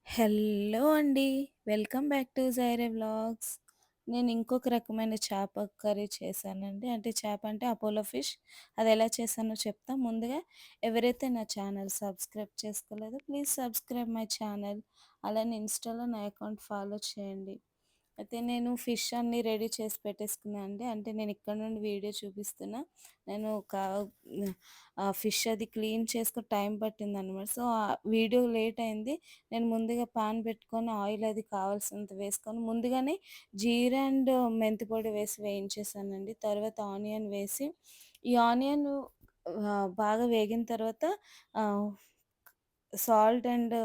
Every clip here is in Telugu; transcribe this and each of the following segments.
హలో అండి. Welcome back to Jireh vlogs. నేను ఇంకొక రకమైన చేప కర్రీ చేశానండి. అంటే చేప అంటే అపోలో ఫిష్. అదెలా చేశానో చెప్తా. ముందుగా ఎవరైతే నా ఛానల్ సబ్స్క్రైబ్ చేసుకోలేదో ప్లీజ్ సబ్స్క్రైబ్ మై ఛానల్. అలానే ఇన్‌స్టాలో నా అకౌంట్ ఫాలో చేయండి. అయితే నేను ఫిష్ అన్నీ రెడీ చేసి పెట్టేసుకున్నా అండి. అంటే నేను ఇక్కడ నుండి వీడియో చూపిస్తున్నా. నేను ఫిష్ అది క్లీన్ చేసుకొని టైం పట్టిందనమాట. సో, ఆ వీడియో లేట్ అయింది. నేను ముందుగా పాన్ పెట్టుకొని ఆయిల్ అది కావాల్సినంత వేసుకొని ముందుగానే జీరా అండ్ మెంతి పొడి వేసి వేయించేసానండి. తర్వాత ఆనియన్ వేసి ఈ ఆనియన్ బాగా వేగిన తర్వాత ఆహ్, సాల్ట్ అండ్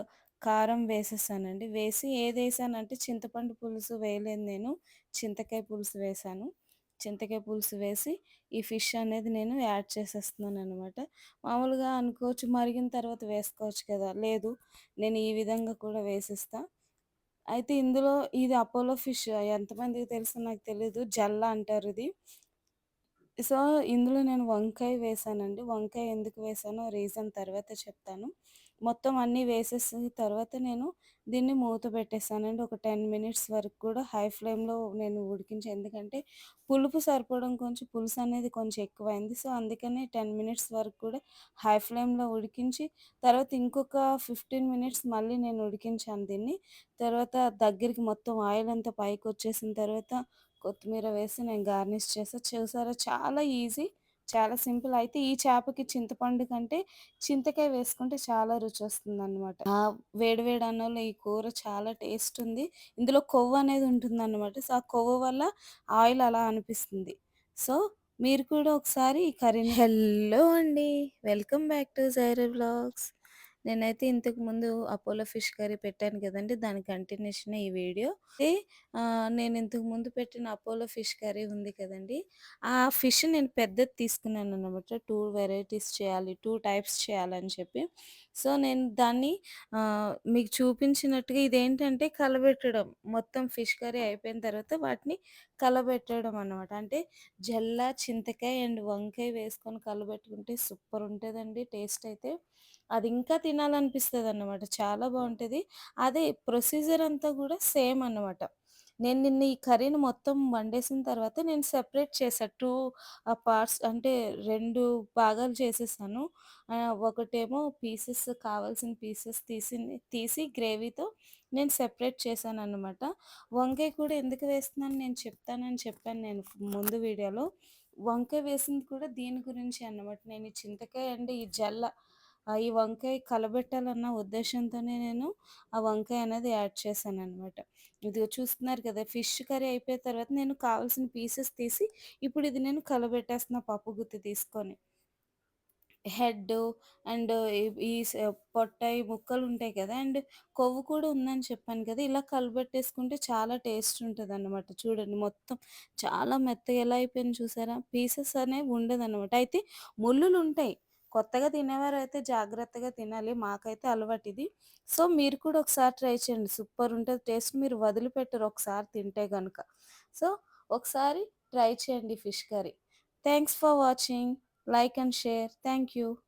కారం వేసేసానండి. వేసి ఏదేసానంటే చింతపండు పులుసు వేయలేదు నేను. చింతకాయ పులుసు వేశాను. చింతకాయ పులుసు వేసి ఈ ఫిష్ అనేది నేను యాడ్ చేసేస్తున్నాననమాట. మామూలుగా అనుకోవచ్చు మరిగిన తర్వాత వేసుకోవచ్చు కదా! లేదు, నేను ఈ విధంగా కూడా వేసేస్తా. అయితే ఇందులో ఇది అపోలో ఫిష్ ఎంతమందికి తెలుసో నాకు తెలీదు. జల్ల అంటారిది. సో, ఇందులో నేను వంకాయ వేశానండి. వంకాయ ఎందుకు వేశానో రీజన్ తర్వాత చెప్తాను. మొత్తం అన్నీ వేసేసిన తర్వాత నేను దీన్ని మూత పెట్టేసానండి. ఒక 10 మినిట్స్ వరకు కూడా హై ఫ్లేమ్‌లో నేను ఎందుకంటే పులుపు సరిపోవడం కొంచెం పులుసనేది కొంచెం ఎక్కువైంది. సో, అందుకనే 10 మినిట్స్ వరకు కూడా హై ఫ్లేమ్‌లో ఉడికించి తర్వాత ఇంకొక 15 మినిట్స్ మళ్ళీ నేను ఉడికించాను దీన్ని. తర్వాత దగ్గరికి మొత్తం ఆయిల్ అంతా పైకొచ్చేసిన తర్వాత కొత్తిమీర వేసి నేను గార్నిష్ చేశా. చూసారా చాలా ఈజీ, చాలా సింపుల్. అయితే ఈ చేపకి చింతపండు కంటే చింతకాయ వేసుకుంటే చాలా రుచొస్తుందనమాట. వేడి వేడి అన్నంలో ఈ కూర చాలా టేస్ట్ ఉంది. ఇందులో కొవ్వు అనేది ఉంటుందన్నమాట. సో, ఆ కొవ్వు వల్ల ఆయిల్ అలా అనిపిస్తుంది. సో, మీరు కూడా ఒకసారి ఈ కర్రీని హలో అండి. Welcome back to Jireh vlogs. నేనైతే ఇంతకుముందు అపోలో ఫిష్ కర్రీ పెట్టాను కదండీ! దాని కంటిన్యూషనే ఈ వీడియో. నేను ఇంతకు ముందు పెట్టిన అపోలో ఫిష్ కర్రీ ఉంది కదండీ! ఆ ఫిష్ నేను పెద్దది తీసుకున్నాననమాట. 2 వెరైటీస్ చేయాలి, 2 టైప్స్ చేయాలని చెప్పి. సో, నేను దాన్ని మీకు చూపించినట్టుగా ఇదేంటంటే కలబెట్టడం. మొత్తం ఫిష్ కర్రీ అయిపోయిన తర్వాత వాటిని కలబెట్టడం అనమాట. అంటే చింతకాయ అండ్ వంకాయ వేసుకొని కలబెట్టుకుంటే సూపరుంటదండి టేస్ట్ అయితే. అది ఇంకా తినాలనిపిస్తదనమాట. చాలా బావుంటది. అదే ప్రొసీజర్ అంతా గూడా సేమ్ అన్నమాట. నేను నిన్న ఈ కర్రీని మొత్తం వండేసిన తర్వాత నేను సెపరేట్ చేశా. 2 పార్ట్స్ అంటే 2 భాగాలు చేసేసాను. ఒకటేమో కావాల్సిన పీసెస్ తీసి గ్రేవీతో నేను సెపరేట్ చేశాననమాట. వంకాయ కూడా ఎందుకు వేస్తున్నానో నేను చెప్తానని చెప్పాను నేను ముందు వీడియోలో. వంకాయ వేసింది కూడా దీని గురించే అన్నమాట. నేను ఈ చింతకాయ అండ్ ఈ వంకాయ కలబెట్టాలన్న ఉద్దేశ్యంతోనే నేను ఆ వంకాయ అనేది యాడ్ చేశాననమాట. ఇదిగో చూస్తున్నారు కదా! ఫిష్ కర్రీ అయిపోయిన తర్వాత నేను కావాల్సిన పీసెస్ తీసి ఇప్పుడు ఇది నేను కలబెట్టేస్తున్నా పప్పు గుత్తి తీసుకొని. హెడ్డు అండ్ ఈ ఈ స పొట్ట ఈ ముక్కలుంటాయి కదా! అండ్ కొవ్వు కూడా ఉందని చెప్పాను కదా! ఇలా కలిపెట్టేసుకుంటే చాలా టేస్ట్ ఉంటదనమాట. చూడండి మొత్తం చాలా మెత్తగా ఎలా అయిపోయింది చూసారా? పీసెస్ అనేవి ఉండదనమాట. అయితే ముల్లులుంటాయి. కొత్తగా తినేవారైతే జాగ్రత్తగా తినాలి. మాకైతే అలవాటిది. సో, మీరు కూడా ఒకసారి ట్రై చేయండి. సూపరుంటది టేస్ట్. మీరు వదిలిపెట్టరు ఒకసారి తింటే గనక. సో, ఒకసారి ట్రై చేయండి fish curry. Thanks for watching. Like and share. Thank you.